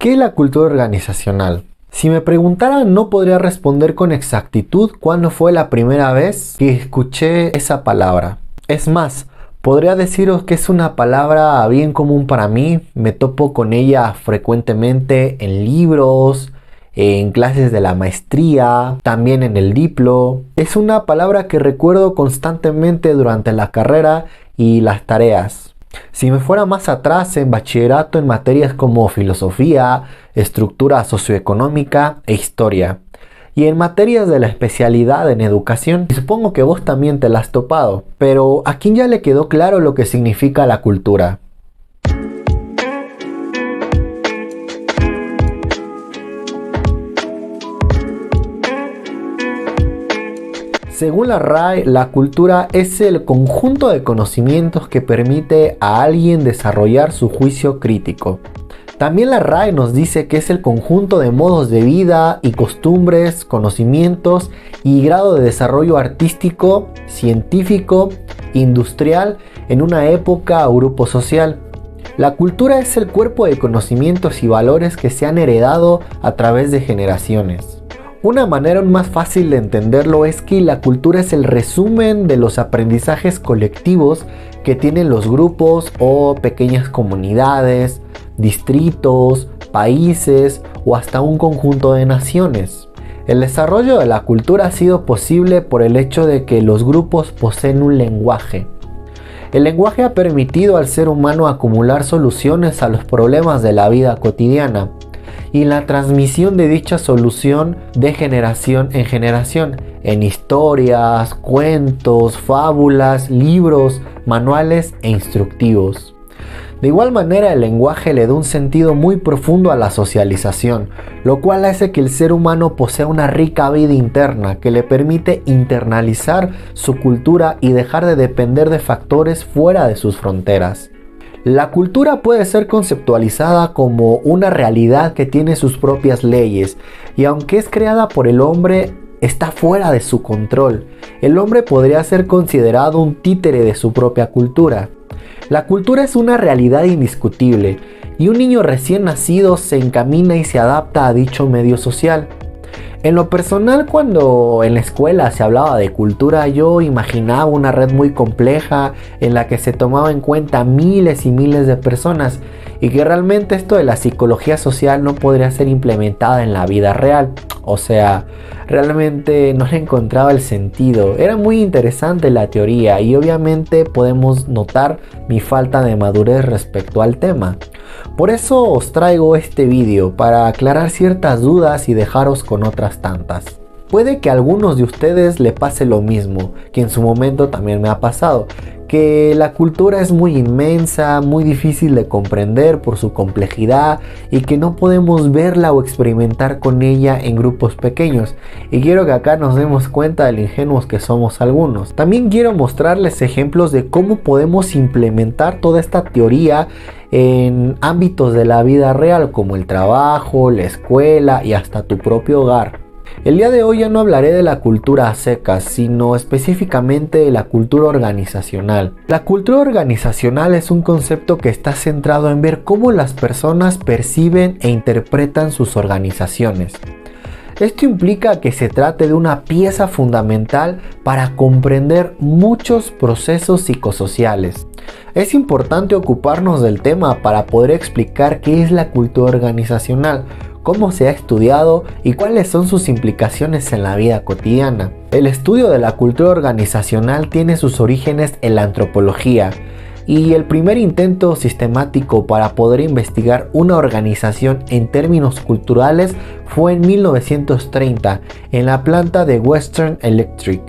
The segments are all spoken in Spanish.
¿Qué es la cultura organizacional? Si me preguntaran, no podría responder con exactitud cuándo fue la primera vez que escuché esa palabra. Es más, podría deciros que es una palabra bien común para mí. Me topo con ella frecuentemente en libros, en clases de la maestría, también en el diplo. Es una palabra que recuerdo constantemente durante la carrera y las tareas. Si me fuera más atrás en bachillerato en materias como filosofía, estructura socioeconómica e historia. Y en materias de la especialidad en educación, supongo que vos también te la has topado, pero ¿a quién ya le quedó claro lo que significa la cultura? Según la RAE, la cultura es el conjunto de conocimientos que permite a alguien desarrollar su juicio crítico. También la RAE nos dice que es el conjunto de modos de vida y costumbres, conocimientos y grado de desarrollo artístico, científico, industrial en una época o grupo social. La cultura es el cuerpo de conocimientos y valores que se han heredado a través de generaciones. Una manera aún más fácil de entenderlo es que la cultura es el resumen de los aprendizajes colectivos que tienen los grupos o pequeñas comunidades, distritos, países o hasta un conjunto de naciones. El desarrollo de la cultura ha sido posible por el hecho de que los grupos poseen un lenguaje. El lenguaje ha permitido al ser humano acumular soluciones a los problemas de la vida cotidiana y la transmisión de dicha solución de generación en generación, en historias, cuentos, fábulas, libros, manuales e instructivos. De igual manera, el lenguaje le da un sentido muy profundo a la socialización, lo cual hace que el ser humano posea una rica vida interna que le permite internalizar su cultura y dejar de depender de factores fuera de sus fronteras. La cultura puede ser conceptualizada como una realidad que tiene sus propias leyes y aunque es creada por el hombre, está fuera de su control. El hombre podría ser considerado un títere de su propia cultura. La cultura es una realidad indiscutible y un niño recién nacido se encamina y se adapta a dicho medio social. En lo personal, cuando en la escuela se hablaba de cultura, yo imaginaba una red muy compleja en la que se tomaba en cuenta miles y miles de personas y que realmente esto de la psicología social no podría ser implementada en la vida real. O sea, realmente no le encontraba el sentido. Era muy interesante la teoría y obviamente podemos notar mi falta de madurez respecto al tema. Por eso os traigo este vídeo para aclarar ciertas dudas y dejaros con otras tantas. Puede que a algunos de ustedes le pase lo mismo, que en su momento también me ha pasado, que la cultura es muy inmensa, muy difícil de comprender por su complejidad y que no podemos verla o experimentar con ella en grupos pequeños. Y quiero que acá nos demos cuenta de lo ingenuos que somos algunos. También quiero mostrarles ejemplos de cómo podemos implementar toda esta teoría en ámbitos de la vida real como el trabajo, la escuela y hasta tu propio hogar. El día de hoy ya no hablaré de la cultura a secas, sino específicamente de la cultura organizacional. La cultura organizacional es un concepto que está centrado en ver cómo las personas perciben e interpretan sus organizaciones. Esto implica que se trate de una pieza fundamental para comprender muchos procesos psicosociales. Es importante ocuparnos del tema para poder explicar qué es la cultura organizacional, cómo se ha estudiado y cuáles son sus implicaciones en la vida cotidiana. El estudio de la cultura organizacional tiene sus orígenes en la antropología y el primer intento sistemático para poder investigar una organización en términos culturales fue en 1930 en la planta de Western Electric.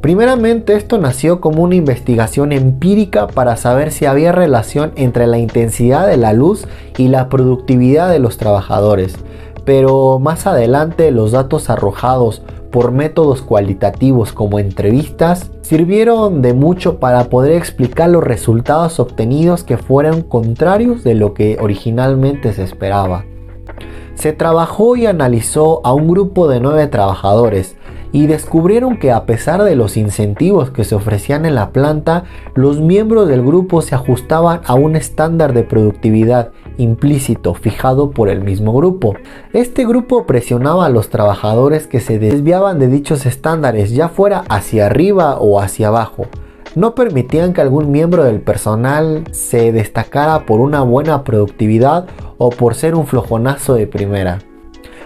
Primeramente, esto nació como una investigación empírica para saber si había relación entre la intensidad de la luz y la productividad de los trabajadores, pero más adelante los datos arrojados por métodos cualitativos como entrevistas sirvieron de mucho para poder explicar los resultados obtenidos que fueran contrarios de lo que originalmente se esperaba. Se trabajó y analizó a un grupo de 9 trabajadores y descubrieron que a pesar de los incentivos que se ofrecían en la planta, los miembros del grupo se ajustaban a un estándar de productividad implícito fijado por el mismo grupo. Este grupo presionaba a los trabajadores que se desviaban de dichos estándares, ya fuera hacia arriba o hacia abajo. No permitían que algún miembro del personal se destacara por una buena productividad o por ser un flojonazo de primera.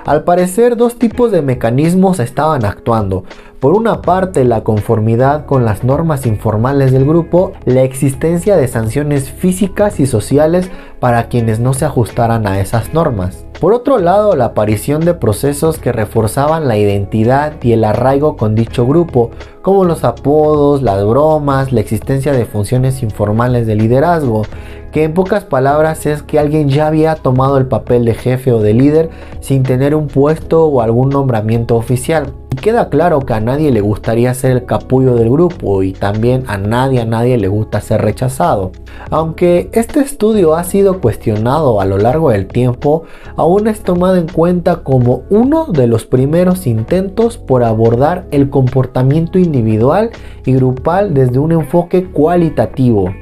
Al parecer, dos tipos de mecanismos estaban actuando. Por una parte, la conformidad con las normas informales del grupo, la existencia de sanciones físicas y sociales para quienes no se ajustaran a esas normas. Por otro lado, la aparición de procesos que reforzaban la identidad y el arraigo con dicho grupo, como los apodos, las bromas, la existencia de funciones informales de liderazgo, que en pocas palabras es que alguien ya había tomado el papel de jefe o de líder sin tener un puesto o algún nombramiento oficial. Y queda claro que a nadie le gustaría ser el capullo del grupo y también a nadie le gusta ser rechazado. Aunque este estudio ha sido cuestionado a lo largo del tiempo, aún es tomado en cuenta como uno de los primeros intentos por abordar el comportamiento individual y grupal desde un enfoque cualitativo.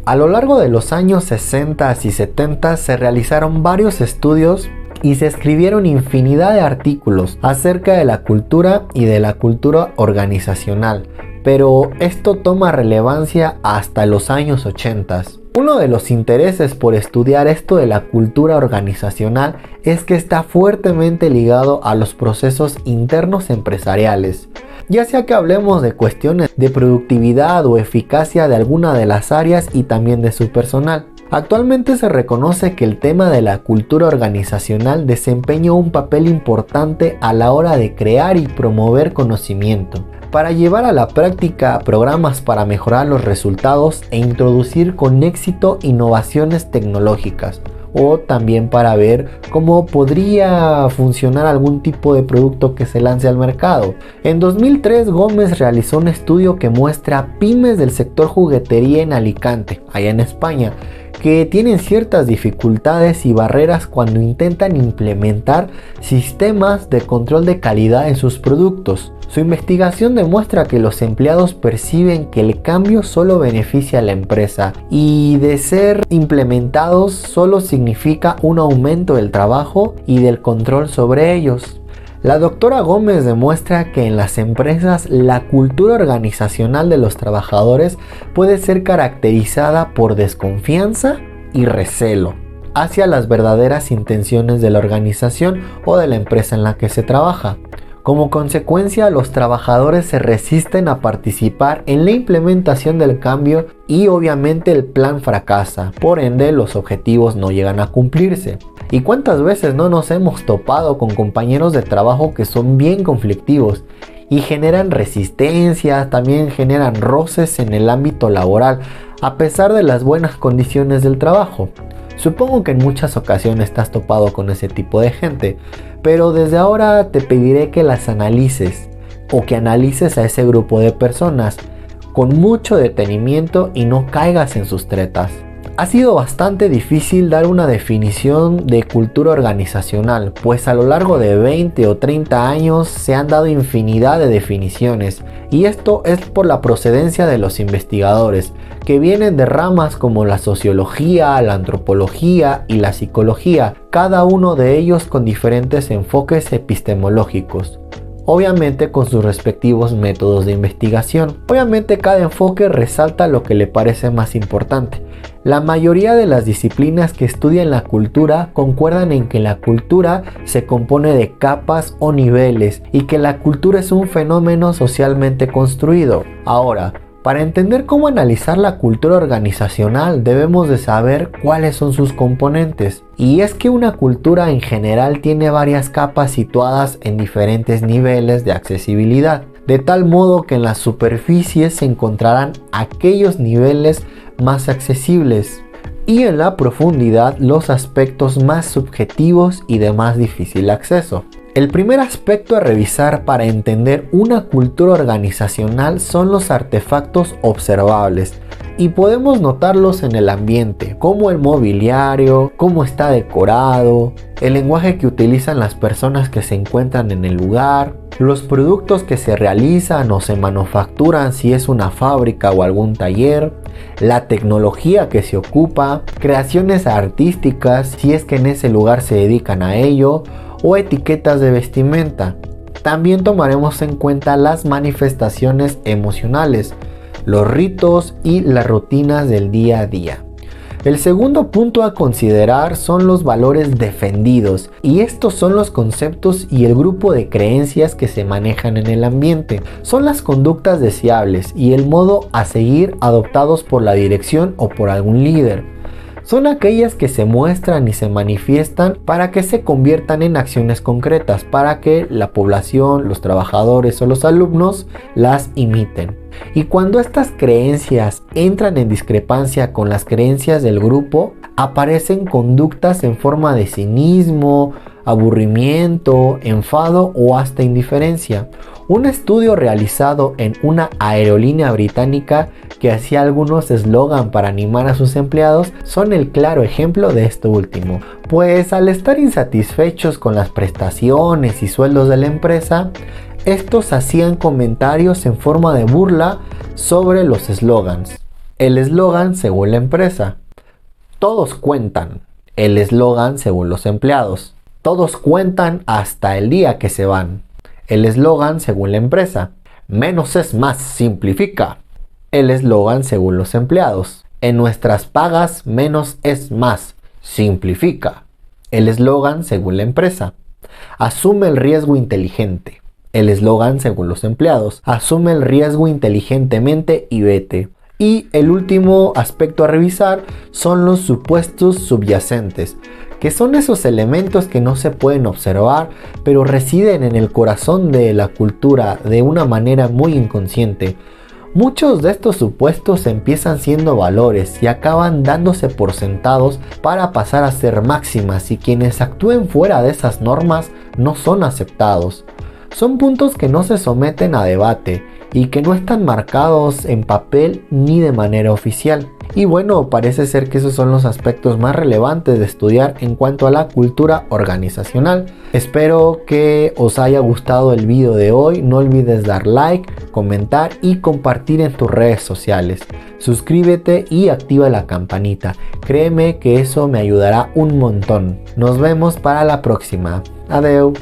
A lo largo de los años 60 y 70 se realizaron varios estudios y se escribieron infinidad de artículos acerca de la cultura y de la cultura organizacional, pero esto toma relevancia hasta los años 80. Uno de los intereses por estudiar esto de la cultura organizacional es que está fuertemente ligado a los procesos internos empresariales, ya sea que hablemos de cuestiones de productividad o eficacia de alguna de las áreas y también de su personal. Actualmente se reconoce que el tema de la cultura organizacional desempeña un papel importante a la hora de crear y promover conocimiento, para llevar a la práctica programas para mejorar los resultados e introducir con éxito innovaciones tecnológicas, o también para ver cómo podría funcionar algún tipo de producto que se lance al mercado. En 2003 Gómez realizó un estudio que muestra pymes del sector juguetería en Alicante, allá en España, que tienen ciertas dificultades y barreras cuando intentan implementar sistemas de control de calidad en sus productos. Su investigación demuestra que los empleados perciben que el cambio solo beneficia a la empresa y de ser implementados solo significa un aumento del trabajo y del control sobre ellos. La doctora Gómez demuestra que en las empresas la cultura organizacional de los trabajadores puede ser caracterizada por desconfianza y recelo hacia las verdaderas intenciones de la organización o de la empresa en la que se trabaja. Como consecuencia, los trabajadores se resisten a participar en la implementación del cambio y obviamente el plan fracasa, por ende los objetivos no llegan a cumplirse. ¿Y cuántas veces no nos hemos topado con compañeros de trabajo que son bien conflictivos y generan resistencias, también generan roces en el ámbito laboral, a pesar de las buenas condiciones del trabajo? Supongo que en muchas ocasiones estás topado con ese tipo de gente, pero desde ahora te pediré que las analices o que analices a ese grupo de personas con mucho detenimiento y no caigas en sus tretas. Ha sido bastante difícil dar una definición de cultura organizacional, pues a lo largo de 20 o 30 años se han dado infinidad de definiciones, y esto es por la procedencia de los investigadores, que vienen de ramas como la sociología, la antropología y la psicología, cada uno de ellos con diferentes enfoques epistemológicos. Obviamente con sus respectivos métodos de investigación. Obviamente cada enfoque resalta lo que le parece más importante. La mayoría de las disciplinas que estudian la cultura concuerdan en que la cultura se compone de capas o niveles y que la cultura es un fenómeno socialmente construido. Ahora, para entender cómo analizar la cultura organizacional debemos de saber cuáles son sus componentes. Y es que una cultura en general tiene varias capas situadas en diferentes niveles de accesibilidad, de tal modo que en las superficies se encontrarán aquellos niveles más accesibles y en la profundidad los aspectos más subjetivos y de más difícil acceso. El primer aspecto a revisar para entender una cultura organizacional son los artefactos observables, y podemos notarlos en el ambiente, como el mobiliario, cómo está decorado, el lenguaje que utilizan las personas que se encuentran en el lugar, los productos que se realizan o se manufacturan si es una fábrica o algún taller, la tecnología que se ocupa, creaciones artísticas si es que en ese lugar se dedican a ello, o etiquetas de vestimenta. También tomaremos en cuenta las manifestaciones emocionales, los ritos y las rutinas del día a día. El segundo punto a considerar son los valores defendidos, y estos son los conceptos y el grupo de creencias que se manejan en el ambiente. Son las conductas deseables y el modo a seguir adoptados por la dirección o por algún líder. Son aquellas que se muestran y se manifiestan para que se conviertan en acciones concretas, para que la población, los trabajadores o los alumnos las imiten. Y cuando estas creencias entran en discrepancia con las creencias del grupo, aparecen conductas en forma de cinismo, aburrimiento, enfado o hasta indiferencia. Un estudio realizado en una aerolínea británica que hacía algunos eslogan para animar a sus empleados son el claro ejemplo de esto último, pues al estar insatisfechos con las prestaciones y sueldos de la empresa, estos hacían comentarios en forma de burla sobre los eslogans. El eslogan según la empresa: todos cuentan. El eslogan según los empleados: todos cuentan hasta el día que se van. El eslogan según la empresa: menos es más, simplifica. El eslogan según los empleados: en nuestras pagas menos es más, simplifica. El eslogan según la empresa: asume el riesgo inteligente. El eslogan según los empleados: asume el riesgo inteligentemente y vete. Y el último aspecto a revisar son los supuestos subyacentes, que son esos elementos que no se pueden observar, pero residen en el corazón de la cultura de una manera muy inconsciente. Muchos de estos supuestos empiezan siendo valores y acaban dándose por sentados para pasar a ser máximas, y quienes actúen fuera de esas normas no son aceptados. Son puntos que no se someten a debate y que no están marcados en papel ni de manera oficial. Y bueno, parece ser que esos son los aspectos más relevantes de estudiar en cuanto a la cultura organizacional. Espero que os haya gustado el video de hoy. No olvides dar like, comentar y compartir en tus redes sociales. Suscríbete y activa la campanita. Créeme que eso me ayudará un montón. Nos vemos para la próxima. Adeu.